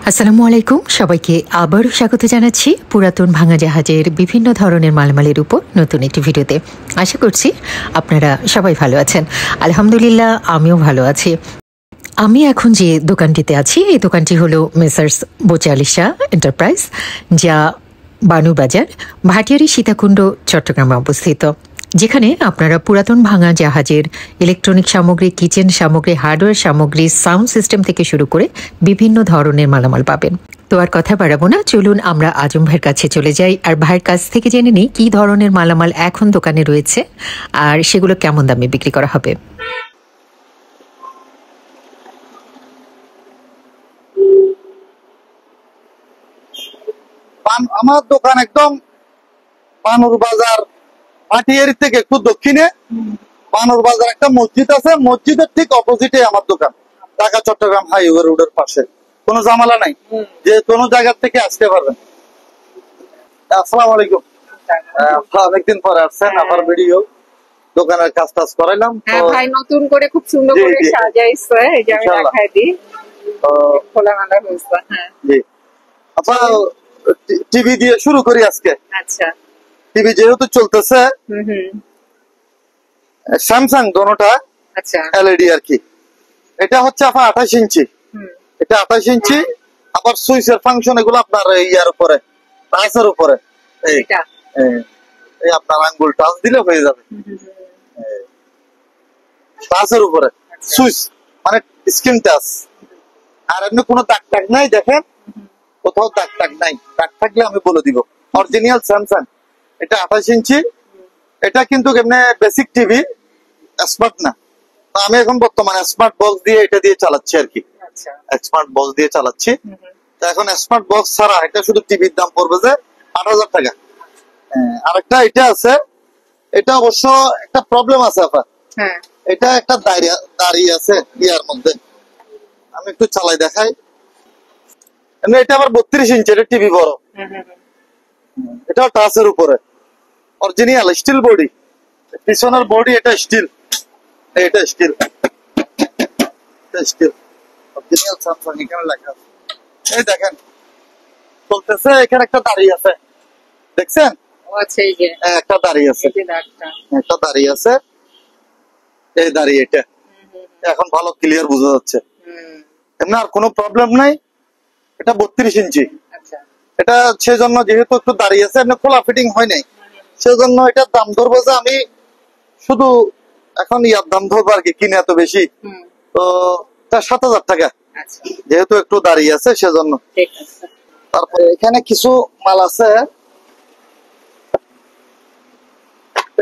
আসসালামু আলাইকুম, সবাইকে আবারও স্বাগত জানাচ্ছি পুরাতন ভাঙা জাহাজের বিভিন্ন ধরনের মালামালের উপর নতুন একটি ভিডিওতে। আশা করছি আপনারা সবাই ভালো আছেন। আলহামদুলিল্লাহ, আমিও ভালো আছি। আমি এখন যে দোকানটিতে আছি, এই দোকানটি হলো মেসার্স বোচালিশা এন্টারপ্রাইজ, যা বানুবাজার, ভাটিয়ারি, সীতাকুণ্ড, চট্টগ্রামে অবস্থিত, যেখানে আপনারা পুরাতন ভাঙা জাহাজের ইলেকট্রনিক সামগ্রী, কিচেন সামগ্রী, হার্ডওয়্যার সামগ্রী, সাউন্ড সিস্টেম থেকে শুরু করে বিভিন্ন ধরনের মালামাল পাবেন। তো আর কথা বাড়াবো না, চলুন আমরা আজম ভাইয়ের কাছে চলে যাই আর ভাইয়ের কাছ থেকে জেনে নিই কী ধরনের মালামাল এখন দোকানে রয়েছে আর সেগুলো কেমন দামে বিক্রি করা হবে। আমার দোকান একদম বানুর বাজার, ভাটিয়ারি থেকে একটু দক্ষিণে বানুর বাজার একটা মসজিদ আছে, মসজিদের ঠিক অপোজিটে আমার দোকান, ঢাকা চট্টগ্রাম হাইওয়ে রোডের পাশে। কোনো ঝামেলা নাই, যে কোনো জায়গা থেকে আসতে পারবেন। আসসালামু আলাইকুম। অনেকদিন পরে আসছেন, আমার ভিডিও দোকানের কাজ টাজ করাইলাম। ভাই নতুন করে খুব সুন্দর করে সাজাইছে, এই যে আমি দেখাই দিই, খোলামেলা হয়েছে। হ্যাঁ জি, আচ্ছা টিভি দিয়ে শুরু করি আজকে। আচ্ছা, টিভি যেহেতু চলতেছে স্যামসাং দোনোটা, আচ্ছা এলইডি আর কি। এটা হচ্ছে আপনার 28 ইঞ্চি, এটা 28 ইঞ্চি। আবার সুইচের ফাংশন এগুলো আপনার ইয়ার উপরে, টাচের উপরে, এই আপনার আঙ্গুল টাচ দিলে হয়ে যাবে। টাচের উপরে সুইচ মানে স্ক্রিন টাচ, আর এমনি কোনো দাগ টাগ নাই। দেখেন কোথাও দাগ টাগ নাই, দাগ থাকলে আমি বলে দিব। অরিজিনাল স্যামসাং, এটা 28 ইঞ্চি। এটা কিন্তু এমনি বেসিক টিভি, স্মার্ট না। আমি এখন বর্তমানে স্মার্ট বক্স দিয়ে এটা দিয়ে চালাচ্ছি আর কি, স্মার্ট বক্স দিয়ে চালাচ্ছি। তো এখন স্মার্ট বক্স ছাড়া এটা শুধু টিভির দাম পড়বে যে 8,000 টাকা। আরেকটা এটা আছে, এটা অবশ্য একটা প্রবলেম আছে আপনার, এটা একটা দাঁড়িয়ে আছে ইয়ার মধ্যে। আমি একটু চালাই দেখাই। এটা আবার 32 ইঞ্চি, এটা টিভি বড়। এটা টাচের উপরে, অরিজিনাল স্টিল বডি, পিছনের বডি এটা স্টিল, এটা স্টিল, এটা স্টিল অরিজিনাল স্যামসাং। এখানে লেখা আছে, এই দেখেন চলতেছে। এখানে একটা দাঁড়িয়ে আছে, দেখছেন? আচ্ছা, এই যে একটা দাঁড়িয়ে আছে, একটা দাঁড়িয়ে আছে, এই দাঁড়িয়ে এটা এখন ভালো ক্লিয়ার বোঝা যাচ্ছে। এমনি আর কোনো প্রবলেম নাই। এটা 32 ইঞ্চি। এটা সেজন্য যেহেতু একটু দাঁড়িয়ে আছে, এমনি খোলা ফিটিং হয় নাই, সেজন্য এটার দাম ধরবো যে আমি শুধু এখন ইয়ার দাম ধরবো আর কি, কিনে এত বেশি। তো 7,000 টাকা, যেহেতু একটু দাঁড়িয়ে আছে সেজন্য। তারপরে এখানে কিছু মাল আছে,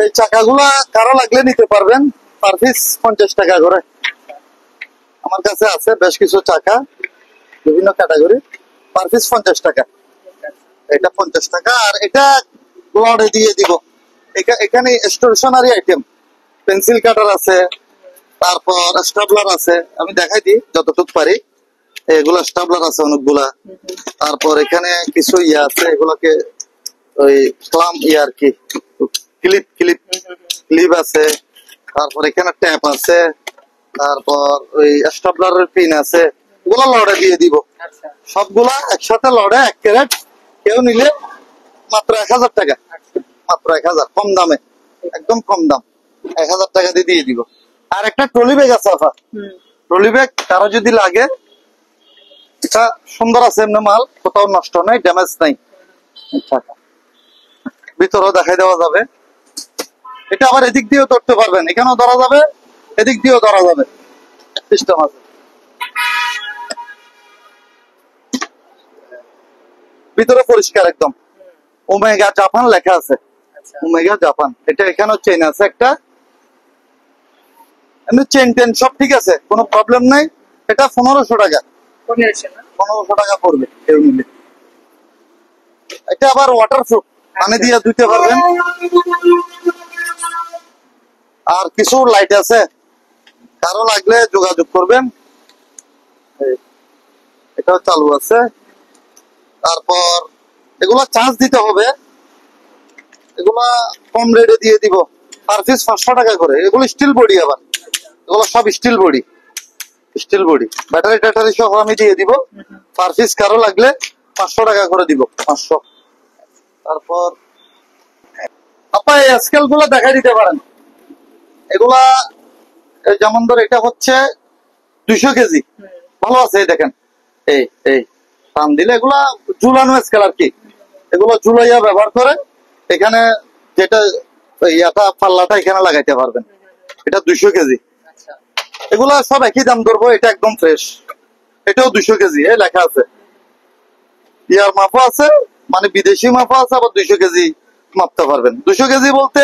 এই চাকাগুলা কারো লাগলে নিতে পারবেন, পার পিস 50 টাকা করে। আমার কাছে আছে বেশ কিছু চাকা, বিভিন্ন ক্যাটাগরি, পার পিস 50 টাকা। এটা 50 টাকা। আর এটা লড়ে দিয়ে দিব। এখানে স্টেশনারি আইটেম, পেন্সিল কাটার আছে, তারপর স্টাবলার আছে, আমি দেখাই দিই যতটুকু পারি। এগুলা স্টাবলার আছে অনেকগুলা। তারপর এখানে কিছু ইয়ে আছে, এগুলাকে ওই ক্লাম ইয়ে আর কি, ক্লিপ ক্লিপ ক্লিপ আছে। তারপর এখানে ট্যাপ আছে, তারপর ওই স্টাবলারের পিন আছে, ওগুলা লড়ে দিয়ে দিব। সবগুলা একসাথে লড়ে 1 ক্যারেট, কেউ নিলে মাত্র 1,000 টাকা, মাত্র 1,000, কম দামে, একদম কম দাম, 1,000 টাকা দিয়ে দিব। আর একটা ট্রলি ব্যাগ আছে আপনার, ট্রলি ব্যাগ কারো যদি লাগে, এটা সুন্দর আছে, এমনি মাল কোথাও নষ্ট নাই, ড্যামেজ নাই। ভিতরেও দেখাই দেওয়া যাবে। এটা আবার এদিক দিয়েও ধরতে পারবেন, এখানেও ধরা যাবে, এদিক দিয়েও ধরা যাবে, সিস্টেম আছে। ভিতরে পরিষ্কার একদম। ওমেগা জাপান লেখা আছে, ওমেগা জাপান। এটা এখানেও চেন আছে একটা, এমনি চেন টেন সব ঠিক আছে, কোনো প্রবলেম নাই। এটা 1500 টাকা, 1500 টাকা পড়বে কেউ নিলে। এটা আবার ওয়াটারপ্রুফ, পানি দিয়ে ধুতে পারবেন। আর কিছু লাইট আছে, কারো লাগলে যোগাযোগ করবেন। এটাও চালু আছে। তারপর এগুলা চার্জ দিতে হবে, এগুলা কম রেটে দিয়ে দিব, পার পিস 500 টাকা করে। এগুলো স্টিল বডি, আবার এগুলো সব steel body. Steel body, battery ট্যাটারি সহ আমি দিয়ে দিব। পার পিস কারো লাগলে 500 টাকা করে দিব, 500। তারপর আপা এই স্কেল গুলো দেখাই দিতে পারেন। এগুলা যেমন ধর এটা হচ্ছে 200 কেজি, ভালো আছে। এই দেখেন, এই এই টান দিলে এগুলা ঝুলানো স্কেল আর কি। এগুলো ঝুলাইয়া ব্যবহার করে এখানে যেটা ইয়াটা পাল্লাটা এখানে লাগাইতে পারবেন। এটা 200 কেজি। এগুলা সব একই দাম ধরবো। এটা একদম ফ্রেশ, এটাও 200 কেজি, এই লেখা আছে। ইয়ার মাপও আছে, মানে বিদেশি মাপও আছে, আবার 200 কেজি মাপতে পারবেন। 200 কেজি বলতে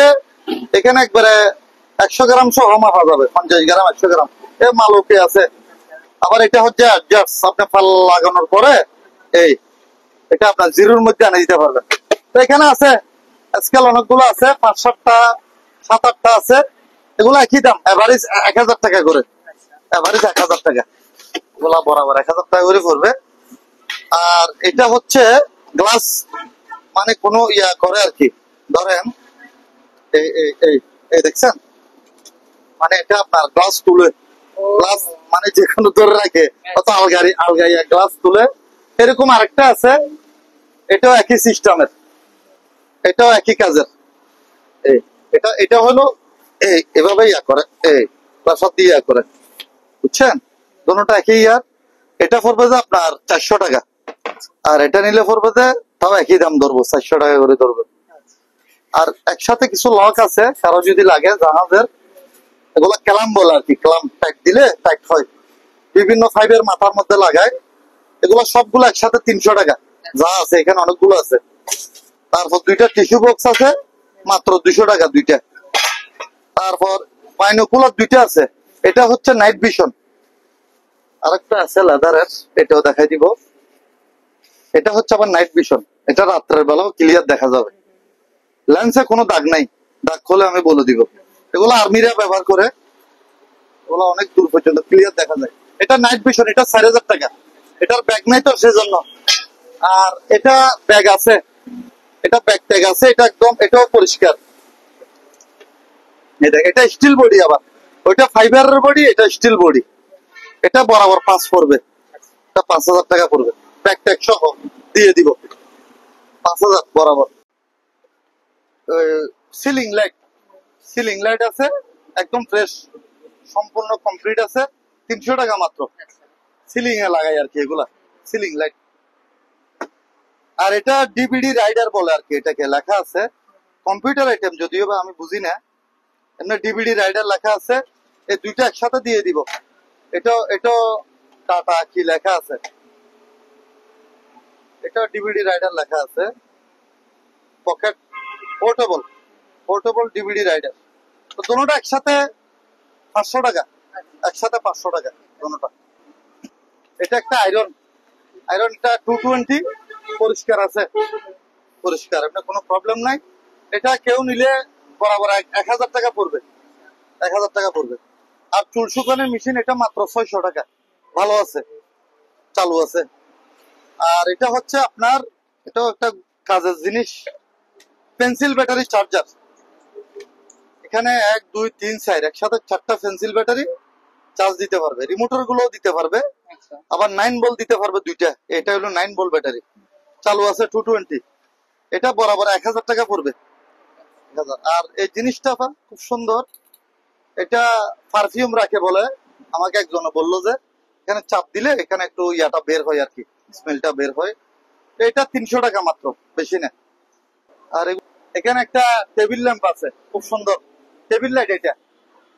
এখানে একবারে 100 গ্রাম সহ মাপা যাবে, 50 গ্রাম 100 গ্রাম এ মাল ওকে আছে। আবার এটা হচ্ছে অ্যাডজাস্ট, আপনি পাল্লা লাগানোর পরে এই এটা আপনার জিরোর মধ্যে এনে দিতে পারবেন। তো এখানে আছে স্কেল অনেকগুলো আছে, 5-7টা 7-8টা আছে। এগুলো একই দাম, এভারেজ 1000 টাকা করে, এভারেজ 1000 টাকা। এগুলা বরাবর 1000 টাকা করে পড়বে। আর এটা হচ্ছে গ্লাস, মানে কোনো ইয়া করে আর কি। ধরেন এই এই এই এই দেখছেন, মানে এটা আপনার গ্লাস তুলে, গ্লাস মানে যে কোনো ধরে রাখে, অত আলগাইয়া গ্লাস তুলে। এরকম আরেকটা আছে, এটাও একই সিস্টেমের, এটাও একই কাজের। এই এটা এটা হলো এই এভাবে ইয়া করে, এই প্লাস্টার দিয়ে ইয়া করে, বুঝছেন? দুটোটা একই ইয়ার। এটা পড়বে যে আপনার 400 টাকা, আর এটা নিলে পড়বে যে তাও একই দাম ধরবো, 400 টাকা করে ধরবে। আর একসাথে কিছু লক আছে, কারো যদি লাগে জাহাজের, এগুলো ক্লাম বলে আর কি। ক্লাম টাইট দিলে টাইট হয়, বিভিন্ন ফাইবের মাথার মধ্যে লাগায়। এগুলো সবগুলো একসাথে 300 টাকা যা আছে, এখানে অনেকগুলো আছে। তারপর 2টা টিস্যু বক্স আছে, মাত্র 200 টাকা 2টা। তারপর বাইনোকুলার 2টা আছে, এটা হচ্ছে নাইট ভিশন। আরেকটা আছে লেদারের, এটাও দেখাই দিব। এটা হচ্ছে আবার নাইট ভিশন, এটা রাত্রের বেলাও ক্লিয়ার দেখা যাবে। লেন্সে কোনো দাগ নাই, দাগ হলে আমি বলে দিব। এগুলো আর্মিরা ব্যবহার করে, এগুলো অনেক দূর পর্যন্ত ক্লিয়ার দেখা যায়। এটা নাইট ভিশন, এটা 4000 টাকা। এটার ব্যাগ নাই তো সেজন্য। আর এটা ব্যাগ আছে, এটা ব্যাগ ট্যাগ আছে, এটা একদম এটাও পরিষ্কার। এটা স্টিল বডি, আবার ওইটা ফাইবারের বডি, এটা স্টিল বডি। এটা বরাবর 5 পড়বে, এটা 5000 টাকা পড়বে, ব্যাগ ট্যাগ সহ দিয়ে দিব 5000 বরাবর। সিলিং লাইট, সিলিং লাইট আছে একদম ফ্রেশ, সম্পূর্ণ কমপ্লিট আছে, 300 টাকা মাত্র। সিলিং এ লাগাই আর কি এগুলা, সিলিং লাইট। আর এটা ডিভিডি রাইডার বলে আর কি, এটাকে লেখা আছে কম্পিউটার আইটেম, যদিও বা আমি বুঝি না, এমনি ডিভিডি রাইডার লেখা আছে। এই 2টা একসাথে দিয়ে দিব। এটা টাটা কি লেখা আছে, এটা ডিভিডি রাইডার লেখা আছে। Pocket portable, portable DVD rider. তো দুটোটা একসাথে 500 টাকা, একসাথে 500 টাকা দুটোটা। এটা একটা আয়রন, আয়রন এটা 220, পরিষ্কার আছে, পরিষ্কার, আপনার কোনো প্রবলেম নাই। এটা কেউ নিলে বরাবর 1000 টাকা পড়বে, 1000 টাকা পড়বে। আর চুল শুকানোর মেশিন এটা মাত্র 600 টাকা, ভালো আছে, চালু আছে। আর এটা হচ্ছে আপনার, এটাও একটা কাজের জিনিস, পেন্সিল ব্যাটারি চার্জার। এখানে 1 2 3 4 একসাথে 4টা পেন্সিল ব্যাটারি চার্জ দিতে পারবে, রিমোটার গুলো দিতে পারবে, আবার 9 ভোল্ট দিতে পারবে 2টা। এটা হলো 9 ভোল্ট ব্যাটারি, চালু আছে 220। এটা বরাবর 1000 টাকা পড়বে, 1000। আর এই জিনিসটা খুব সুন্দর, এটা পারফিউম রাখে বলে, আমাকে একজন বললো যে এখানে চাপ দিলে এখানে একটু ইয়াটা বের হয় আর কি, স্মেলটা বের হয়। এটা 300 টাকা মাত্র, বেশি না। আর এখানে একটা টেবিল ল্যাম্প আছে, খুব সুন্দর টেবিল লাইট। এটা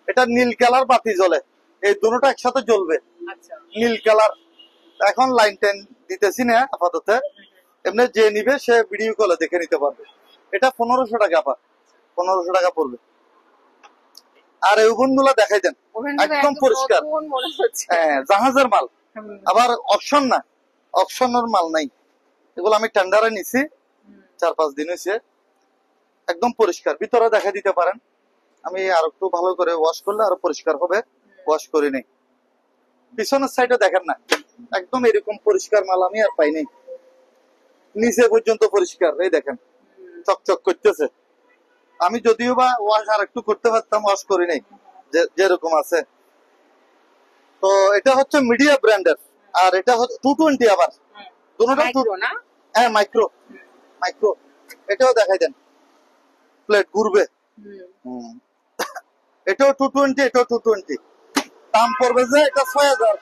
এটা নীল কালার বাতি জ্বলে, এই দুটোটা একসাথে জ্বলবে, নীল কালার। এখন লাইন টেন দিতেছি না আপাতত, এমনি যে নিবে সে ভিডিও কলে দেখে নিতে পারবে। এটা 1500 টাকা, 1500 টাকা পড়বে। আর এই ওভেন গুলো দেখাই দেন, একদম পরিষ্কার, হ্যাঁ জাহাজের মাল। আবার অপশন না, অপশনের মাল নাই, এগুলো আমি টেন্ডারে নিছি, 4-5 দিন হয়েছে। একদম পরিষ্কার, ভিতরে দেখা দিতে পারেন। আমি আর একটু ভালো করে ওয়াশ করলে আরো পরিষ্কার হবে, ওয়াশ করে নেই। পিছনের সাইডে দেখেন না, একদম এরকম পরিষ্কার মাল আমি আর পাইনি, নিচে পর্যন্ত পরিষ্কার। এই দেখেন চকচক করতেছে। আমি যদিও বা ওয়াশ আর একটু করতে পারতাম, ওয়াশ করি নাই, যেরকম আছে। তো এটা হচ্ছে মিডিয়া ব্র্যান্ডের, আর এটা হচ্ছে 220 আবার দুটোটা মাইক্রো না? হ্যাঁ মাইক্রো মাইক্রো। এটাও দেখাই দেন, প্লেট ঘুরবে। এটাও 220, এটাও 220। দাম পড়বে যে এটা 6000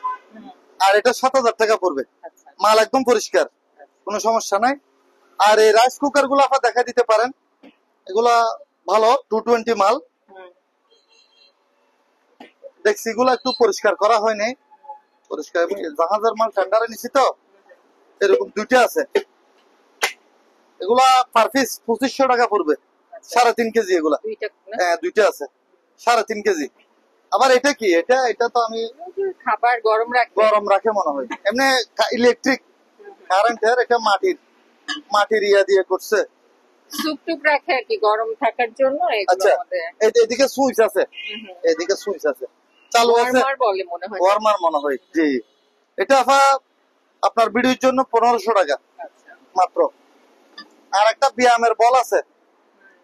আর এটা 7000 টাকা পড়বে। আচ্ছা মাল একদম পরিষ্কার, কোনো সমস্যা নাই। আর এই রাইস কুকার গুলো আপনার দেখা দিতে পারেন, এগুলা ভালো 220 মাল। দেখছি এগুলো একটু পরিষ্কার করা হয়নি, পরিষ্কার জাহাজের মাল টেন্ডারে নিছি তো, এরকম দুইটা আছে। এগুলা পার পিস 2500 টাকা পড়বে, 3.5 কেজি এগুলা। হ্যাঁ দুইটা আছে 3.5 কেজি। আবার এটা কি, এটা তো আমি খাবার গরম রাখে মনে হয়। এমনি ইলেকট্রিক কারেন্টের, এটা মাটির ইয়া দিয়ে করছে। স্যুপ টুপ রাখে আর কি গরম থাকার জন্য। আচ্ছা এদিকে সুইচ আছে, এদিকে সুইচ আছে, চালু আছে, ওয়ার্মার বলে মনে হয়। ওয়ার্মার মনে হয় জি। এটা আপনার ভিডিওর জন্য 1500 টাকা মাত্র। আর একটা ব্যায়ামের বল আছে,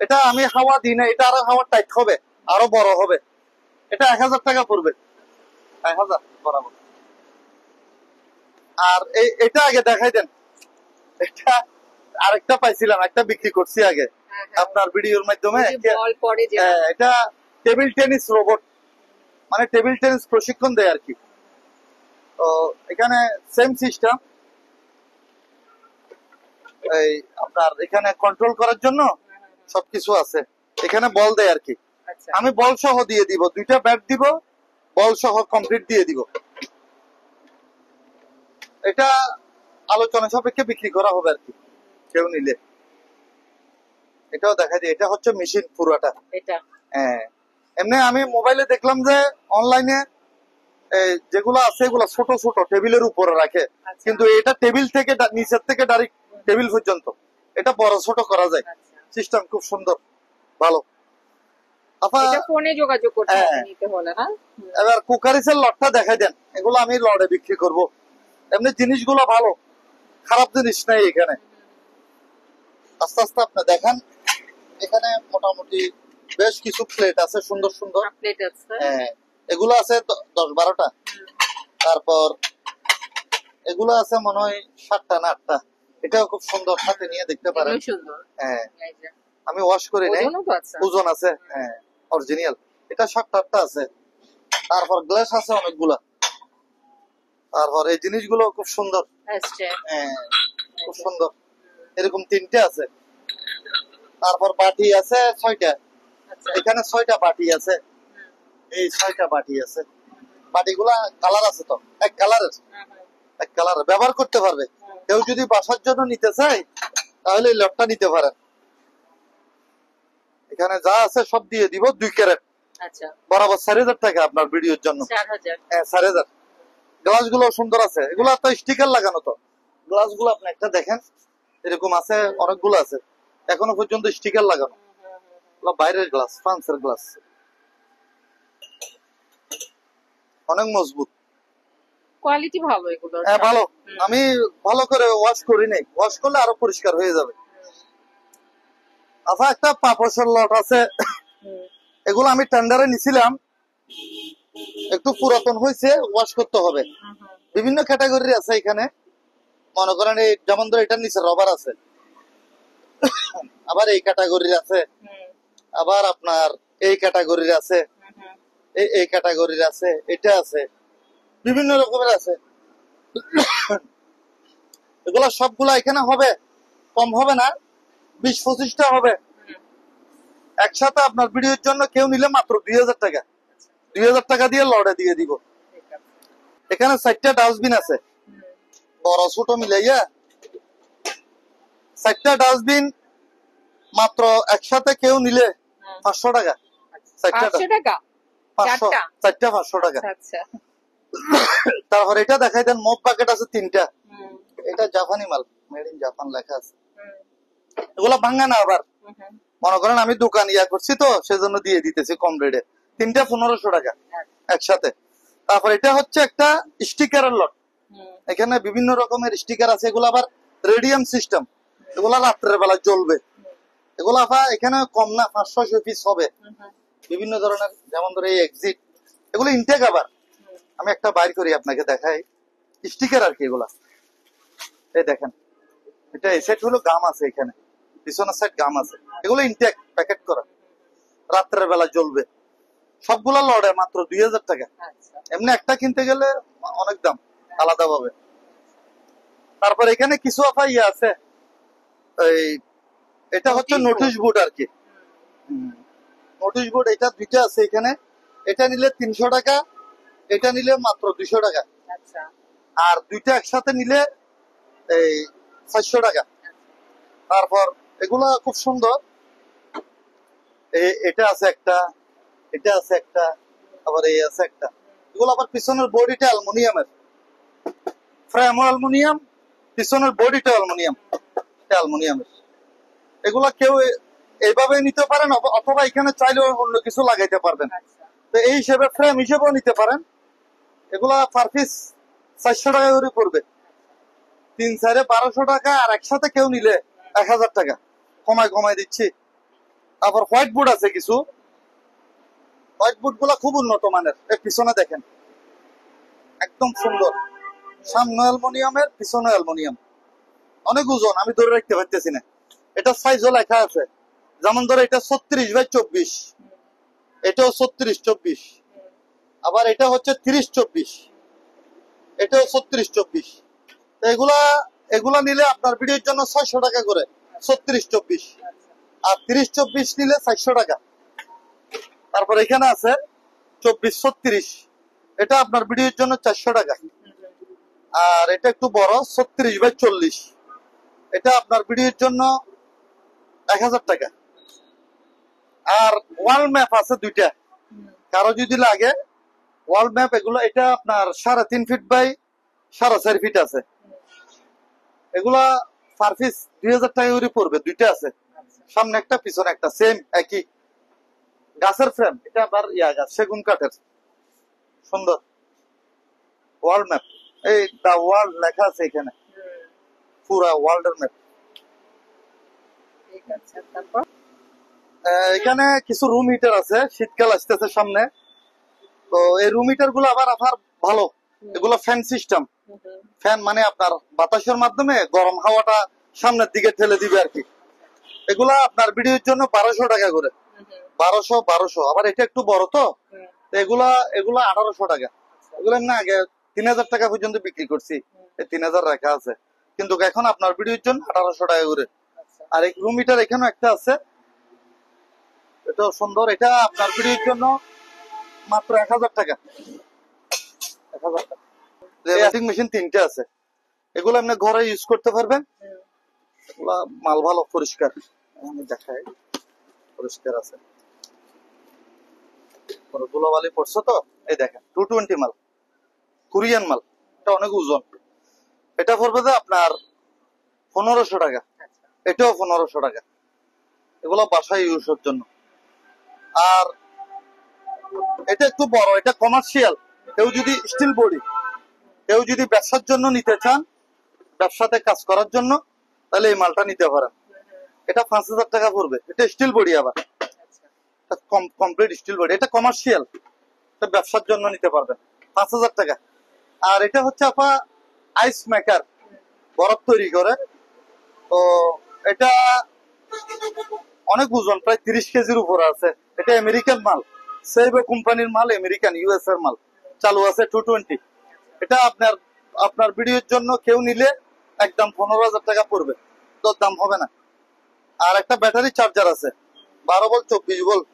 এটা আমি হাওয়া দিই না, এটা আরো হাওয়া টাইট হবে, আরো বড় হবে। এটা 1000 টাকা পড়বে, 1000 বরাবর। আর এটা আগে দেখাই দেন, এটা আরেকটা পাইছিলাম, একটা বিক্রি করছি আগে আপনার ভিডিওর মাধ্যমে। এটা টেবিল টেনিস রোবট, মানে টেবিল টেনিস প্রশিক্ষণ দেয় আর কি। তো এখানে সেম সিস্টেম, এই আপনার এখানে কন্ট্রোল করার জন্য সবকিছু আছে। এখানে বল দেয় আর কি। আমি বল সহ দিয়ে দিব, দুইটা ব্যাট দিব, বল সহ কমপ্লিট দিয়ে দিব। এটা আলোচনা সাপেক্ষে বিক্রি করা হবে আর কি, কেউ নিলে। এটাও দেখা যায়, এটা হচ্ছে মেশিন পুরোটা। হ্যাঁ এমনি আমি মোবাইলে দেখলাম যে অনলাইনে যেগুলো আছে এগুলো ছোট ছোট টেবিলের উপরে রাখে, কিন্তু এটা টেবিল থেকে নিচের থেকে ডাইরেক্ট টেবিল পর্যন্ত এটা বড় ছোট করা যায়। সিস্টেম খুব সুন্দর, ভালো। ফোনে যোগাযোগ করতে নিতে হলে না। এবার কুকারিসের লটটা দেখাই দেন, এগুলো আমি লড়ে বিক্রি করব। এমনি জিনিসগুলো ভালো, খারাপ জিনিস নাই এখানে। আস্তে আস্তে আপনি দেখেন, এখানে মোটামুটি বেশ কিছু প্লেট আছে, সুন্দর সুন্দর প্লেট আছে। হ্যাঁ এগুলো আছে 10-12টা। তারপর এগুলো আছে মনে হয় 7টা না 8টা। এটাও খুব সুন্দর, হাতে নিয়ে দেখতে পারেন। হ্যাঁ আমি ওয়াশ করে নেই, ওজন আছে। হ্যাঁ অরিজিনাল, এটা 7-8টা আছে। তারপর গ্লাস আছে অনেকগুলা। তারপর এই জিনিসগুলো খুব সুন্দর, হ্যাঁ খুব সুন্দর, এরকম 3টে আছে। তারপর বাটি আছে 6টা, এখানে 6টা বাটি আছে, এই 6টা বাটি আছে। বাটিগুলা কালার আছে তো, এক কালার ব্যবহার করতে পারবে। কেউ যদি বাসার জন্য নিতে চায় তাহলে এই লটটা নিতে পারেন। এখানে যা আছে সব দিয়ে দিব 2 ক্যারেট। বরাবর 4000 টাকা আপনার ভিডিওর জন্য। 4000। গ্লাস গুলো সুন্দর আছে, এগুলা তো স্টিকার লাগানো। তো গ্লাস গুলো আপনি একটা দেখেন, এরকম আছে, অনেকগুলো আছে এখনো পর্যন্ত স্টিকার লাগানো। বাইরের গ্লাস, ফ্রান্সের গ্লাস, অনেক মজবুত, কোয়ালিটি ভালো এগুলো। হ্যাঁ ভালো। আমি ভালো করে ওয়াশ করি নাই, ওয়াশ করলে আরো পরিষ্কার হয়ে যাবে। আচ্ছা একটা পাপোশের লট আছে, এগুলো আমি টেন্ডারে নিছিলাম, একটু পুরাতন হয়েছে, ওয়াশ করতে হবে। বিভিন্ন ক্যাটাগরির আছে এখানে, মনে করেন এই যেমন ধর এটার নিচে রবার আছে, আবার এই ক্যাটাগরির আছে, আবার আপনার এই ক্যাটাগরির আছে, এই ক্যাটাগরির আছে, এটা আছে, বিভিন্ন রকমের আছে। এগুলা সবগুলা এখানে হবে, কম হবে না, 20-25টা হবে একসাথে। আপনার ভিডিওর জন্য কেউ নিলে মাত্র 2000 টাকা, 2000 টাকা দিয়ে লড়ে দিয়ে দিব। এখানে 4টা ডাস্টবিন আছে, বড় ছোট মিলাইয়া 4টা ডাস্টবিন মাত্র একসাথে কেউ নিলে 500 টাকা। 4টা 500 টাকা। তারপর এটা দেখাই দেন, মপ প্যাকেট আছে 3টা, এটা জাপানি মাল, মেড ইন জাপান লেখা আছে। এগুলা ভাঙা না, আবার মনে করেন আমি দোকান ইয়া করছি তো সেজন্য দিয়ে দিতেছি কম রেটে। 3টা 1500 টাকা একসাথে। তারপর এটা হচ্ছে একটা স্টিকারের লট, এখানে বিভিন্ন রকমের স্টিকার আছে। এগুলো আবার রেডিয়াম সিস্টেম, এগুলা রাত্রের বেলা জ্বলবে। এগুলা এখানে কম না, 500-600 পিস হবে বিভিন্ন ধরনের। যেমন ধরে এই এক্সিট, এগুলো ইনটেক, আবার আমি একটা বাইর করি আপনাকে দেখাই, স্টিকার আর কি এগুলা। এই দেখেন, এটা এই সেট হলো, গাম আছে এখানে, পিছনের সাইড গাম আছে, এগুলো ইনটেক প্যাকেট করা, রাত্রের বেলা জ্বলবে। সবগুলা লড়ে মাত্র 2000 টাকা। আচ্ছা এমনি একটা কিনতে গেলে অনেক দাম আলাদা ভাবে। তারপর এখানে কিছু ইয়ে আছে, এই এটা হচ্ছে নোটিশ বোর্ড আর কি। নোটিশ বোর্ড এটা দুইটা আছে এখানে, এটা নিলে 300 টাকা, এটা নিলে মাত্র 200 টাকা। আচ্ছা আর দুইটা একসাথে নিলে এই 400 টাকা। তারপর এগুলা খুব সুন্দর, এটা আছে একটা, এটা আছে একটা, আবার এই আছে একটা। এগুলো আবার পিছনের বডিটা অ্যালুমিনিয়ামের, ফ্রেম অ্যালুমিনিয়াম, পিছনের বডিটা অ্যালুমিনিয়াম, অ্যালুমিনিয়ামের। এগুলা কেউ এইভাবে নিতে পারেন, অথবা এখানে চাইলেও অন্য কিছু লাগাইতে পারবেন। আচ্ছা তো এই হিসেবে ফ্রেম হিসেবেও নিতে পারেন। এগুলা পার পিস 400 টাকা করে পড়বে, 3-4 1200 টাকা। আর একসাথে কেউ নিলে 1000 টাকা কমায় দিচ্ছি। আবার হোয়াইট বোর্ড আছে কিছু, হোয়াইট বোর্ড গুলা খুব উন্নত মানের। এর পিছনে দেখেন, একদম সুন্দর, সামনে অ্যালুমিনিয়ামের, পিছনে অ্যালুমিনিয়াম, অনেক ওজন, আমি ধরে রাখতে পারতেছি না। এটা সাইজও লেখা আছে, যেমন ধরো এটা 36/24, এটাও 36/24, আবার এটা হচ্ছে 30/24, এটাও 36/24। এগুলা নিলে আপনার ভিডিওর জন্য 600 টাকা করে 36/24, আর 30/24 নিলে 400 টাকা। তারপর এখানে আছে 24/36, এটা আপনার ভিডিওর জন্য 400 টাকা। আর এটা একটু বড় 36/40, এটা আপনার ভিডিওর জন্য 1000 টাকা। আর ওয়াল ম্যাপ আছে দুইটা, কারো যদি লাগে ওয়াল ম্যাপ, এগুলো এটা আপনার 3.5 ফিট বাই 4.5 ফিট আছে। এগুলা পার পিস 2000 টাকা করে পড়বে, দুইটা আছে, সামনে একটা পিছনে একটা, সেম একই গাছের ফ্রেম। এটা আবার গাছ, সেগুন কাঠের, সুন্দর ওয়াল ম্যাপ। এই দা ওয়ার্ল্ড লেখা আছে এখানে, পুরা ওয়ার্ল্ডের ম্যাপ। ঠিক আছে। তারপর এখানে কিছু রুম হিটার আছে, শীতকাল আসতেছে সামনে, তো এই রুম হিটার গুলো আবার ভালো। এগুলো ফ্যান সিস্টেম, ফ্যান মানে আপনার বাতাসের মাধ্যমে গরম হাওয়াটা সামনের দিকে ঠেলে দিবে আর কি। এগুলা আপনার ভিডিওর জন্য 1200 টাকা করে, 1200। আবার এটা একটু বড় তো, এগুলা 1800 টাকা। এগুলো না আগে 3000 টাকা পর্যন্ত বিক্রি করছি, এই 3000 রাখা আছে, কিন্তু এখন আপনার ভিডিওর জন্য 1800 টাকা করে। আর এই রুম হিটার এখানেও একটা আছে, এটাও সুন্দর, এটা আপনার ভিডিওর জন্য মাত্র 1000 টাকা। 1000 টাকা। ওয়াশিং মেশিন 3টে আছে, এগুলো আপনি ঘরে ইউজ করতে পারবেন। এগুলা মাল ভালো, পরিষ্কার, আমি দেখাই, পরিষ্কার আছে, ধুলোবালি পড়ছে তো। এই দেখেন 220 মাল, কোরিয়ান মাল, এটা অনেক ওজন। এটা পড়বে যে আপনার 1500 টাকা, এটাও 1500 টাকা। এগুলো বাসায় ইউজের জন্য। আর এটা একটু বড়, এটা কমার্শিয়াল, কেউ যদি স্টিল বডি, কেউ যদি ব্যবসার জন্য নিতে চান, ব্যবসাতে কাজ করার জন্য, তাহলে এই মালটা নিতে পারেন। এটা 5000 টাকা পড়বে, এটা স্টিল বডি, আবার কমপ্লিট স্টিল বডি। এটা কমার্শিয়াল, এটা ব্যবসার জন্য নিতে পারবেন, 5000 টাকা। আর এটা হচ্ছে আপা আইস মেকার, বরফ তৈরি করে। তো এটা অনেক ওজন, প্রায় 30 কেজির উপরে আছে। এটা আমেরিকান মাল, সেভ কোম্পানির মাল, আমেরিকান ইউএস এর মাল, চালু আছে 220। এটা আপনার ভিডিওর জন্য কেউ নিলে একদম 15000 টাকা পড়বে, তো দাম হবে না। আর একটা ব্যাটারি চার্জার আছে 12 volt 24 volt,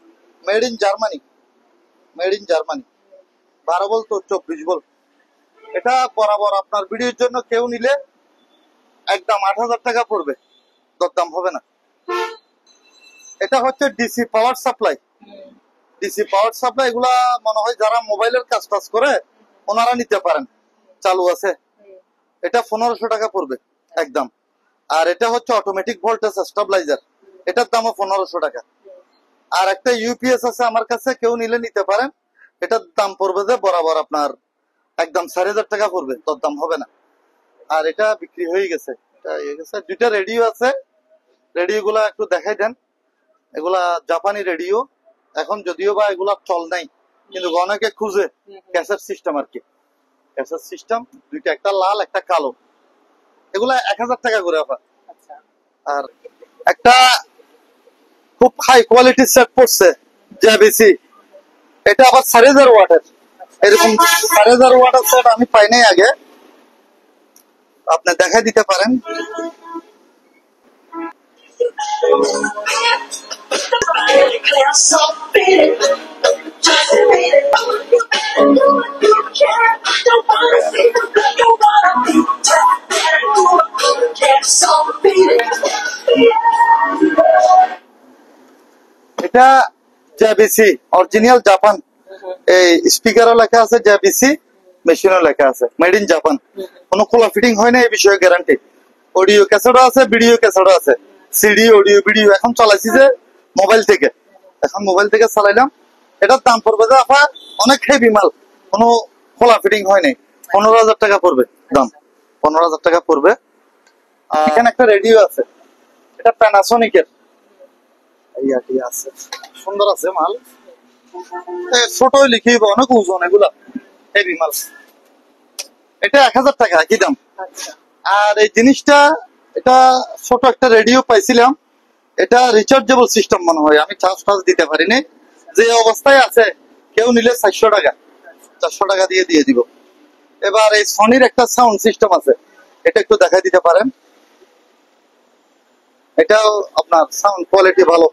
made in Germany, 12 volt 24 volt. এটা বরাবর আপনার ভিডিওর জন্য কেউ নিলে একদম 8000 টাকা পড়বে, দরদাম হবে না। এটা হচ্ছে ডিসি পাওয়ার সাপ্লাই, এগুলা মনে হয় যারা মোবাইলের কাজ টাজ করে ওনারা নিতে পারেন, চালু আছে। এটা 1500 টাকা পড়বে একদম। আর এটা হচ্ছে অটোমেটিক ভোল্টেজ স্টেবিলাইজার, এটার দামও 1500 টাকা। আর একটা ইউপিএস আছে আমার কাছে, কেউ নিলে নিতে পারেন, এটার দাম পড়বে যে বরাবর আপনার একদম 4000 টাকা পড়বে, তোর দাম হবে না। আর এটা বিক্রি হয়ে গেছে, দুইটা রেডিও আছে, রেডিও গুলা একটু দেখাই দেন। এগুলা জাপানি রেডিও, এখন যদিও বা এগুলা চল নাই, কিন্তু অনেকে খুঁজে, ক্যাসেট সিস্টেম আর কি। ক্যাসেট সিস্টেম দুইটা, একটা লাল একটা কালো। এগুলা 1000 টাকা করে আবার। আচ্ছা আর একটা খুব হাই কোয়ালিটির সেট পড়ছে জেবিসি, এটা আবার 4000 ওয়াটের। এরকম 4000 ওয়াটের সেট আমি পাই নাই আগে, আপনি দেখাই দিতে পারেন। এটা জেবিসি অরিজিনাল জাপান, এই স্পিকারও লেখা আছে জেবিসি, মেশিনও লেখা আছে মেড ইন জাপান। কোনো খোলা ফিটিং হয় না, এই বিষয়ে গ্যারান্টি। অডিও ক্যাসেটও আছে, ভিডিও ক্যাসেটও আছে, সিডি অডিও ভিডিও। এখন চালাইছি যে মোবাইল থেকে, এখন মোবাইল থেকে চালাইলাম। এটার দাম পড়বে যে আপা অনেক হেভি মাল, কোনো খোলা ফিটিং হয় নাই। 15,000 টাকা পড়বে দাম, 15,000 টাকা পড়বে। আর এখানে একটা রেডিও আছে, এটা প্যানাসোনিকের ইয়াটি আছে, সুন্দর আছে মাল। ছোট লিখিব, অনেক ওজন, এগুলা হেভি মাল। এটা 1000 টাকা কি দাম। আচ্ছা আর এই জিনিসটা, এটা ছোট একটা রেডিও পাইছিলাম, এটা রিচার্জেবল সিস্টেম মনে হয়, আমি চার্জ টার্জ দিতে পারিনি। যে অবস্থায় আছে কেউ নিলে 400 টাকা, 400 টাকা দিয়ে দিয়ে দিব। এবার এই সনির একটা সাউন্ড সিস্টেম আছে, এটা একটু দেখাই দিতে পারেন। এটাও আপনার সাউন্ড কোয়ালিটি ভালো।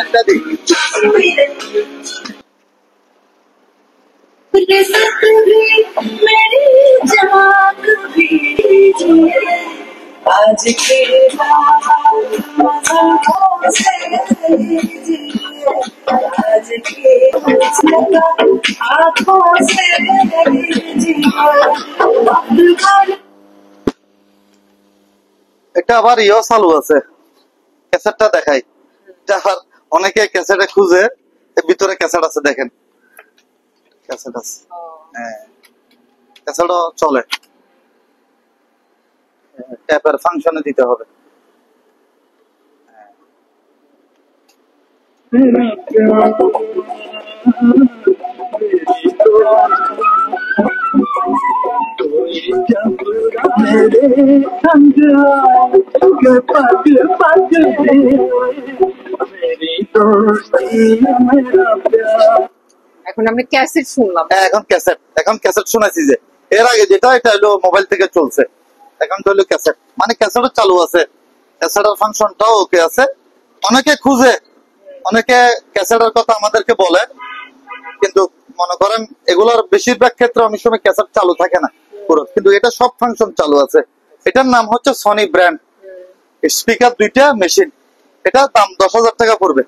একটা দিক आज के आज के आँखों से এটা আবার ইও চালু আছে, ক্যাসেটটা দেখাই। যার অনেকে ক্যাসেটে খুঁজে, এর ভিতরে ক্যাসেট আছে, দেখেন ক্যাসেট আছে। হ্যাঁ, ক্যাসেটও চলে, ট্যাপের ফাংশনে দিতে হবে। এখন আমরা ক্যাসেট শুনলাম। হ্যাঁ, এখন ক্যাসেট শোনাইছি। যে এর আগে যেটা, এটা হলো মোবাইল থেকে চলছে, এখন তো হলো ক্যাসেট, মানে ক্যাসেটও চালু আছে, ক্যাসেটের ফাংশনটাও ওকে আছে। অনেকে খুঁজে, অনেকে ক্যাসেটের কথা আমাদেরকে বলে, কিন্তু মনে করেন এগুলোর বেশিরভাগ ক্ষেত্রে অনেক সময় ক্যাসেট চালু থাকে না পুরো, কিন্তু এটা সব ফাংশন চালু আছে। এটার নাম হচ্ছে সনি ব্র্যান্ড, স্পিকার দুইটা, মেশিন। এটা দাম 10,000 টাকা পড়বে।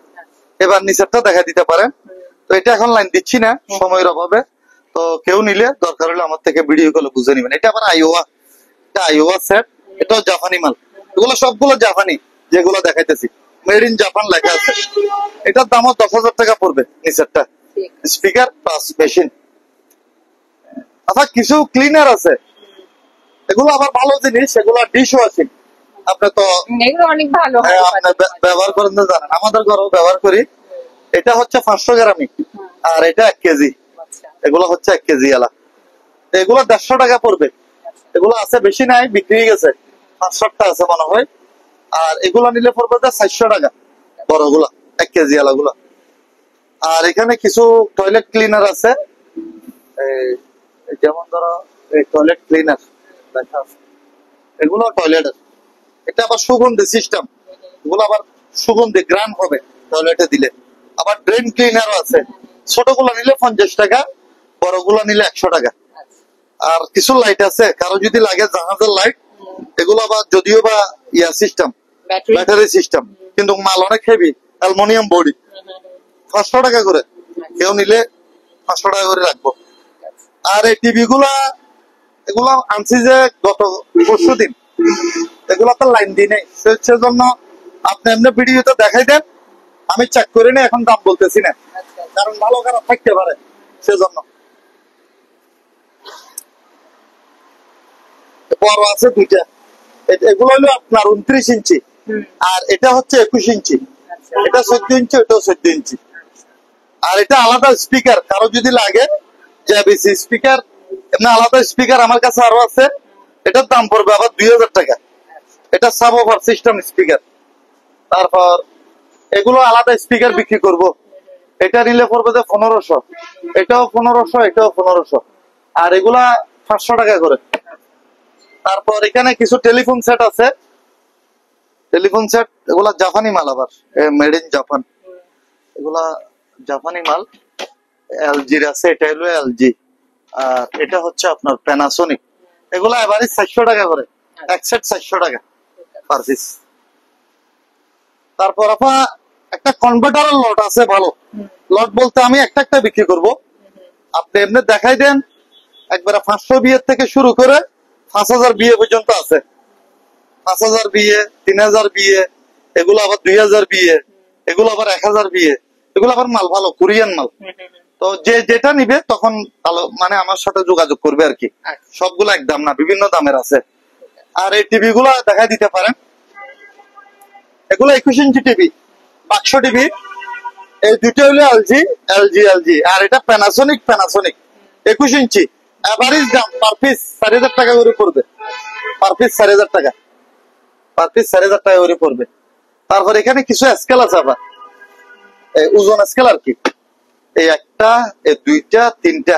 এবার নিচেরটা দেখা দিতে পারেন। তো এটা এখন লাইন দিচ্ছি না সময়ের অভাবে, তো কেউ নিলে দরকার হলে আমার থেকে ভিডিও কলে বুঝে নিবেন। এটা আবার আইওয়া, এটা আইওয়া সেট, এটাও জাপানি মাল। এগুলো সবগুলো জাপানি, যেগুলো দেখাইতেছি মেড ইন জাপান লেখা আছে। এটার দামও 10,000 টাকা পড়বে নিচেরটা, স্পিকার প্লাস মেশিন। আবার কিছু ক্লিনার আছে, এগুলো আবার ভালো জিনিস, এগুলো ডিশ ওয়াশিং। আপনি তো এগুলো অনেক ভালো হয়। আপনি ব্যবহার করেন তো জানেন, আমাদের ঘরেও ব্যবহার করি। এটা হচ্ছে 500 গ্রামই, আর এটা 1 কেজি। আচ্ছা এগুলো হচ্ছে 1 কেজি এলা, এগুলো 150 টাকা পড়বে। এগুলো আছে, বেশি নাই, বিক্রি হয়ে গেছে, 500টা আছে মনে হয়। আর এগুলো নিলে পড়বে 400 টাকা, বড়গুলা 1 কেজি এলা গুলা। আর এখানে কিছু টয়লেট ক্লিনার আছে, যেমন ধরো টয়লেট ক্লিনার দেখা আছে, এগুলো টয়লেটের। এটা আবার সুগন্ধি সিস্টেম, এগুলো আবার সুগন্ধি গ্রাম হবে টয়লেটে দিলে। আবার ড্রেন ক্লিনারও আছে, ছোটগুলো নিলে 50 টাকা, বড়গুলো নিলে 100 টাকা। আর কিছু লাইট আছে, কারো যদি লাগে জাহাজের লাইট, এগুলো আবার যদিও বা ইয়া সিস্টেম, ব্যাটারি সিস্টেম, কিন্তু মাল অনেক হেভি, অ্যালুমিনিয়াম বডি। 500 টাকা করে, কেউ নিলে 500 টাকা করে রাখবো। আর এই টিভি গুলা, এগুলো আনছি যে গত পরশু দিন, এগুলো তো লাইন দিই নেই, সেজন্য আপনি এমনি ভিডিওতে দেখাই দেন, আমি চেক করে নিই, এখন দাম বলতেছি না, কারণ ভালো খারাপ থাকতে পারে, সেজন্য। বড় আছে দুইটা, এগুলো হলো আপনার 29 ইঞ্চি, আর এটা হচ্ছে 21 ইঞ্চি, এটা 14 ইঞ্চি, এটাও 14 ইঞ্চি। আর এটা আলাদা স্পিকার, কারো যদি লাগে জেবিসি স্পিকার, এমনি আলাদা স্পিকার আমার কাছে আরো আছে, এটার দাম পড়বে আবার 2000 টাকা। এটা সাব ওভার সিস্টেম স্পিকার। তারপর এগুলো আলাদা স্পিকার বিক্রি করব, এটা নিলে পড়বে যে 1500, এটাও 1500, এটাও 1500, আর এগুলা 500 টাকা করে। তারপর এখানে কিছু টেলিফোন সেট আছে, টেলিফোন সেট, এগুলা জাপানি মাল, আবার মেড ইন জাপান, এগুলা জাপানি মাল। এলজির আছে, এটা হলো এলজি, আর এটা হচ্ছে আপনার প্যানাসোনিক। এগুলা এভারেজ 400 টাকা করে, এক সেট 400 টাকা পার পিস। তারপর আপনার একটা কনভার্টারের লট আছে ভালো, লট বলতে আমি একটা একটা বিক্রি করব, আপনি এমনি দেখাই দেন। একবারে 500 বিয়ে থেকে শুরু করে 5000 বিয়ে পর্যন্ত আছে, 5000 বিয়ে, 3000 বিয়ে, এগুলো আবার 2000 বিয়ে, এগুলো আবার 1000 বিয়ে, এগুলো আবার মাল ভালো কোরিয়ান মাল। তো যে যেটা নিবে তখন ভালো মানে আমার সাথে যোগাযোগ করবে আর কি। সবগুলো একদম না, বিভিন্ন দামের আছে। আর এই টিভি গুলো দেখা দিতে পারেন, এগুলো 21 ইঞ্চি টিভি, বাক্স টিভি। এই দুটো হলো এলজি, এলজি, এলজি, আর এটা প্যানাসোনিক, প্যানাসোনিক 21 ইঞ্চি। এভারেজ দাম পার পিস 4000 টাকা করে পড়বে, পার পিস 4000 টাকা, পার পিস 4000 টাকা করে পড়বে। তারপর এখানে কিছু স্কেল আছে আবার, ওজন স্কেল আর কি, এই একটা, এই দুইটা, তিনটা,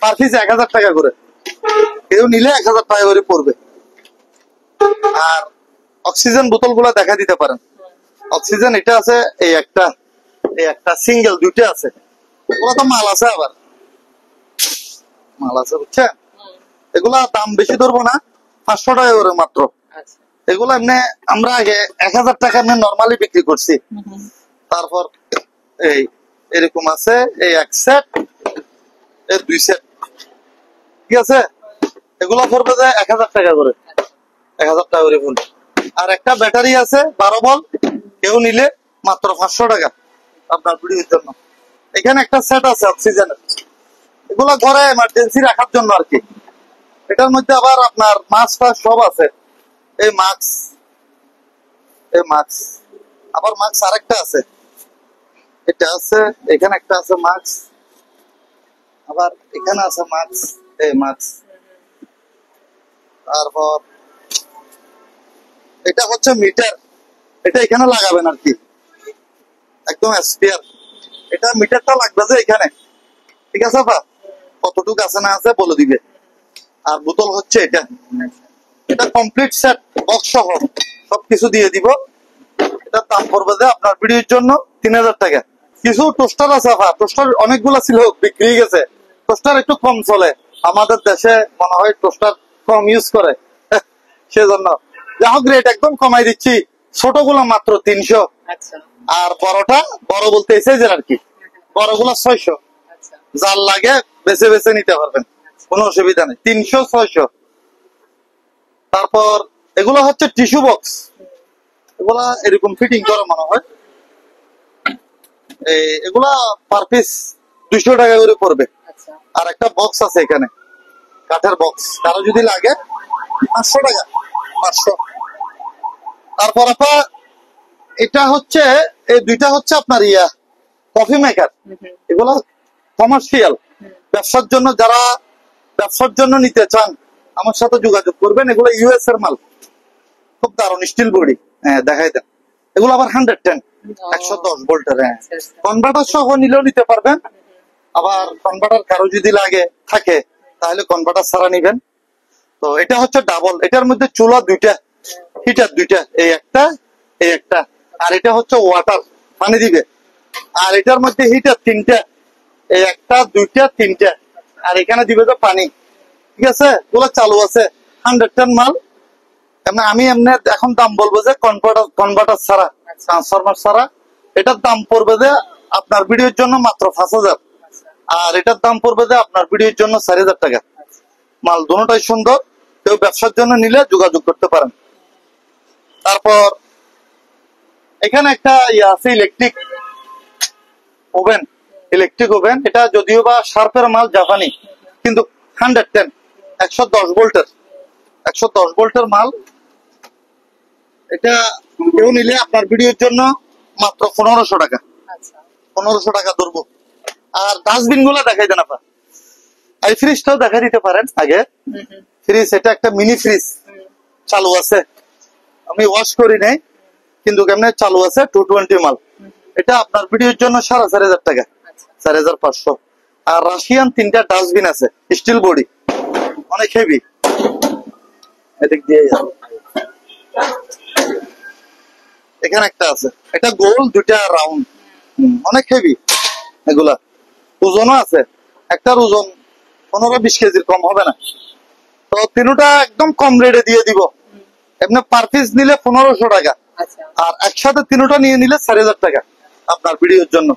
পার পিস 1000 টাকা করে, কেউ নিলে 1000 টাকা করে পড়বে। আর অক্সিজেন বোতল গুলা দেখা দিতে পারেন, অক্সিজেন এটা আছে, এই একটা, এই একটা সিঙ্গেল, দুইটা আছে, ওগুলো তো মাল আছে, আবার মাল আছে বুঝছেন। এগুলা দাম বেশি ধরবো না, 500 টাকা করে মাত্র। এগুলো এমনি আমরা আগে 1000 টাকা এমনি নর্মালি বিক্রি করছি। তারপর এই এরকম আছে, এই এক সেট, এর 2 সেট, ঠিক আছে, এগুলো পড়বে যে 1000 টাকা করে, 1000 টাকা করে পড়বে। আর একটা ব্যাটারি আছে 12 ভোল্ট, কেউ নিলে মাত্র 500 টাকা আপনার ভিডিওর জন্য। এখানে একটা সেট আছে অক্সিজেনের, এগুলো ঘরে এমার্জেন্সি রাখার জন্য আর কি। এটার মধ্যে আবার আপনার মাস্ক সব আছে, এই মাস্ক, এই মাস্ক, আবার মাস্ক আরেকটা আছে, এটা আছে, এখানে একটা আছে মাস্ক, আবার এখানে আছে মাস্ক, এই মাস্ক। তারপর এটা হচ্ছে মিটার, এটা এখানে লাগাবেন আর কি, একদম স্পেয়ার। এটা মিটারটা লাগবে যে এখানে, ঠিক আছে আপা, কতটুকু আছে না আছে বলে দিবে। আর বোতল হচ্ছে এটা, এটা কমপ্লিট সেট বক্স সহ সবকিছু দিয়ে দিব। এটার দাম পড়বে যে আপনার ভিডিওর জন্য 3000 টাকা। কিছু টোস্টার আছে আপা, টোস্টার অনেকগুলা ছিল, বিক্রি হয়ে গেছে। টোস্টার একটু কম চলে আমাদের দেশে, মনে হয় টোস্টার কম ইউজ করে সেজন্য। যা হোক রেট একদম কমাই দিচ্ছি, ছোটগুলো মাত্র 300, আর বড়টা, বড় বলতে এই সাইজের আর কি, বড়গুলো 600। যার লাগে বেছে বেছে নিতে পারবেন, কোনো অসুবিধা নেই, 300, 600। তারপর এগুলো হচ্ছে টিস্যু বক্স, এগুলা এরকম ফিটিং করা মনে হয়, এগুলা পার পিস 200 টাকা করে পড়বে। আর একটা বক্স আছে এখানে, কাঠের বক্স, কারো যদি লাগে 500 টাকা, 500। তারপর আপনার এটা হচ্ছে, এই দুইটা হচ্ছে আপনার ইয়া কফি মেকার, এগুলো কমার্শিয়াল ব্যবসার জন্য, যারা ব্যবসার জন্য নিতে চান আমার সাথে যোগাযোগ করবেন। এগুলো ইউএস এর মাল, খুব দারুণ স্টিল বডি, হ্যাঁ দেখাই দেন। এগুলো আবার 110, 110 ভোল্টের, হ্যাঁ। কনভার্টার সহ নিলেও নিতে পারবেন, আবার কনভার্টার কারো যদি লাগে থাকে তাহলে কনভার্টার ছাড়া নিবেন। তো এটা হচ্ছে ডাবল, এটার মধ্যে চুলা দুইটা, হিটার দুইটা, এই একটা, এই একটা, আর এটা হচ্ছে ওয়াটার, পানি দিবে। আর এটার মধ্যে হিটার 3টা, এই একটা, দুইটা, 3টা, আর এখানে দিবে তো পানি, ঠিক আছে। ওগুলো চালু আছে, 110 মাল। আমি এমনি এখন দাম বলবো যে কনভার্টার ছাড়া, ট্রান্সফরমার ছাড়া, এটার দাম পড়বে যে আপনার ভিডিওর জন্য মাত্র 5000, আর এটার দাম পড়বে যে আপনার ভিডিওর জন্য 4000 টাকা। মাল দুটোটাই সুন্দর, কেউ ব্যবসার জন্য নিলে যোগাযোগ করতে পারেন। তারপর এখানে একটা ইয়ে আছে, ইলেকট্রিক ওভেন, ইলেকট্রিক ওভেন। এটা যদিও বা শার্পের মাল, জাপানি, কিন্তু 110, 110 ভোল্টের, 110 ভোল্টের মাল। এটা কেউ নিলে আপনার ভিডিওর জন্য মাত্র 1500 টাকা, আচ্ছা 1500 টাকা ধরবো। আর ডাস্টবিন গুলা দেখাই দেন আপা, এই ফ্রিজটাও দেখা দিতে পারেন আগে। ফ্রিজ এটা একটা মিনি ফ্রিজ চালু আছে, আমি ওয়াশ করি নাই কিন্তু কেমনে চালু আছে, 220 মাল। এটা আপনার ভিডিওর জন্য 4500 টাকা, 4500। আর রাশিয়ান 3টা ডাস্টবিন আছে, স্টিল বডি, অনেক হেভি। এদিক দিয়ে যাও। এখানে একটা আছে, এটা গোল, 2টা রাউন্ড, অনেক হেভি এগুলা। ওজনও আছে, একটার ওজন 15-20 কেজির কম হবে না। তো তিনটা একদম কম রেটে দিয়ে দিব। এমনি পার পিস নিলে 1500 টাকা, আচ্ছা আর একসাথে তিনটা নিয়ে নিলে 4000 টাকা আপনার ভিডিওর জন্য।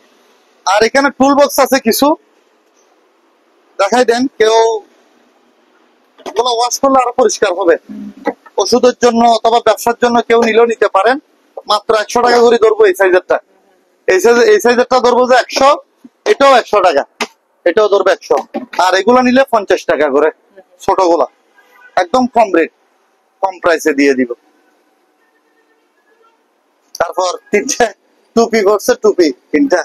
আর এখানে টুল বক্স আছে কিছু, দেখাই দেন। কেউ এগুলো ওয়াশ করলে আরো পরিষ্কার হবে। ওষুধের জন্য অথবা ব্যবসার জন্য কেউ নিলেও নিতে পারেন। মাত্র 100 টাকা করে ধরবো এই সাইজেরটা। এই সাইজেরটা ধরবো যে 100, এটাও 100 টাকা, এটাও ধরবো 100। আর এগুলো নিলে 50 টাকা করে, ছোটগুলা একদম কম রেট, কম প্রাইসে দিয়ে দিব। তারপর 3টে টুপি করছে, টুপি 3টে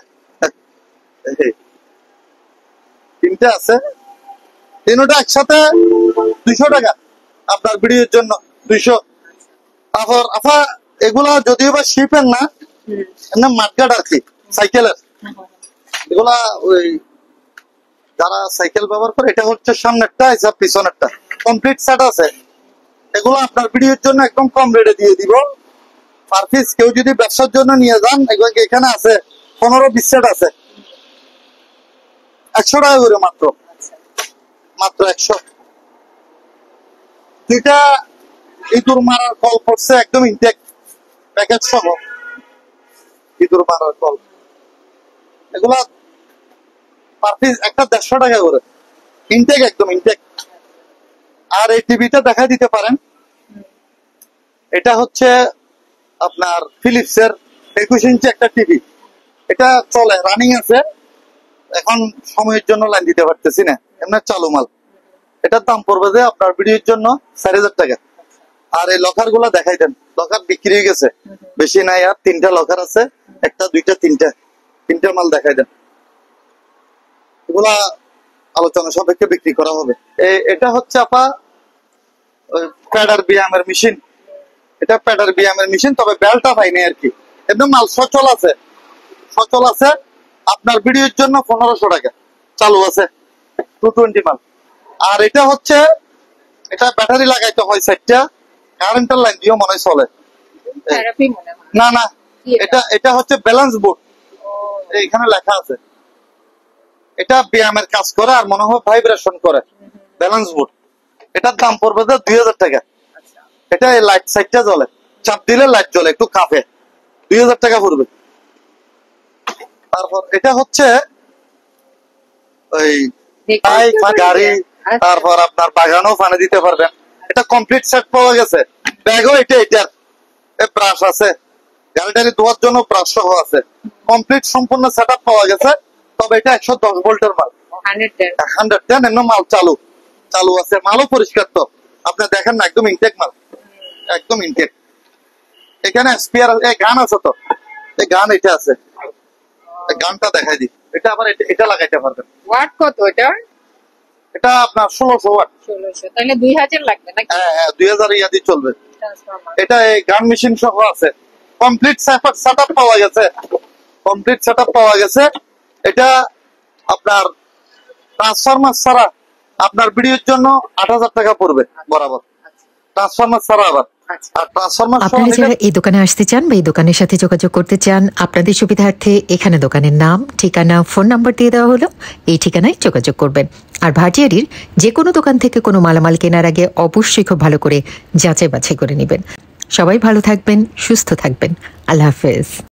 আছে, 3টা একসাথে 200 টাকা আপনার ভিডিওর জন্য, 200। তারপর আপা এগুলা যদিও বা শিপের না, এমনি মার্কেট আর কি, সাইকেলের। এগুলা ওই যারা সাইকেল ব্যবহার করে, এটা হচ্ছে সামনেরটা, এসব পিছনেরটা, কমপ্লিট সেট আছে। এগুলো আপনার ভিডিওর জন্য একদম কম রেটে দিয়ে দিব। পার পিস কেউ যদি ব্যবসার জন্য নিয়ে যান, এখানে আছে 15-20 সেট আছে, 100 টাকা করে মাত্র, মাত্র 100। 2টা ইঁদুর মারার কল পড়ছে, একদম ইনটেক প্যাকেট সহ ইঁদুর মারার কল। এগুলা পার পিস একটা 150 টাকা করে, ইনটেক, একদম ইনটেক। আর এই টিভিটা দেখা দিতে পারেন, এটা হচ্ছে আপনার ফিলিপসের 21 ইঞ্চি একটা টিভি। এটা চলে, রানিং আছে, এখন সময়ের জন্য লাইন দিতে পারতেছি না, এমনি চালু মাল। এটার দাম পড়বে যে আপনার ভিডিওর জন্য 4000 টাকা। আর এই লকার গুলা দেখাই দেন, লকার বিক্রি হয়ে গেছে, বেশি নাই। আর 3টা লকার আছে, 1টা 2টা 3টা মাল দেখাই দেন। এগুলা আলোচনা সাপেক্ষে বিক্রি করা হবে। এটা হচ্ছে আপা প্যাডার ব্যায়ামের মেশিন, এটা প্যাডার ব্যায়ামের মেশিন, তবে বেলটা পাইনি আর কি। একদম মাল সচল আছে, সচল আছে। আপনার ভিডিওর জন্য 1500 টাকা, চালু আছে, 220 মাল। আর এটা হচ্ছে, এটা ব্যাটারি লাগাইতে হয় 4টা, কারেন্টের লাইন দিয়েও মনে হয় চলে। থেরাপি মনে হয়। না না, এটা হচ্ছে ব্যালেন্স বোর্ড, এইখানে লেখা আছে। এটা ব্যায়ামের কাজ করে আর মনে হয় ভাইব্রেশন করে, ব্যালেন্স বোর্ড। এটার দাম পড়বে যে 2000 টাকা। এটা এই লাইট সাইডটা জ্বলে, চাপ দিলে লাইট জ্বলে, একটু কাঁপে, 2000 টাকা পড়বে। তারপর এটা হচ্ছে ওই গাড়ি, তারপর আপনার বাগানও পানি দিতে পারবেন। এটা কমপ্লিট সেট পাওয়া গেছে, ব্যাগও এটার ব্রাশ আছে, গাড়ি টাড়ি ধোয়ার জন্য ব্রাশ সহ আছে, কমপ্লিট সম্পূর্ণ সেট আপ পাওয়া গেছে। তবে এটা 110 ভোল্টের মাল, 110 এমন মাল চালু আছে, মালও পরিষ্কার। তো আপনি দেখেন না, একদম ইনটেক মাল, একদম ইনটেক। এখানে স্পিয়ার, গান আছে, তো এই গান এটা আছে, গানটা দেখাই দিই। এটা আবার এটা লাগাইতে পারবেন। ওয়াট কত এটা? এটা আপনার 1600 ওয়াট। 1600, তাহলে 2000 লাগবে নাকি? হ্যাঁ 2000 ইয়াদি চলবে। ট্রান্সফরমার, এটা এই গান মেশিন সহ আছে, কমপ্লিট সেটআপ পাওয়া গেছে, কমপ্লিট সেটআপ পাওয়া গেছে। এটা আপনার ট্রান্সফরমার ছাড়া আপনার ভিডিওর জন্য 8000 টাকা পড়বে বরাবর, ট্রান্সফরমার ছাড়া। আবার আর ট্রান্সফরমার আপনারা যারা এই দোকানে আসতে চান বা এই দোকানের সাথে যোগাযোগ করতে চান, আপনাদের সুবিধার্থে এখানে দোকানের নাম, ঠিকানা, ফোন নাম্বার দিয়ে দেওয়া হলো। এই ঠিকানায় যোগাযোগ করবেন। আর ভাটিয়ারির যে কোনো দোকান থেকে কোনো মালামাল কেনার আগে অবশ্যই খুব ভালো করে যাচাই বাছাই করে নেবেন। সবাই ভালো থাকবেন, সুস্থ থাকবেন। আল্লাহ হাফেজ।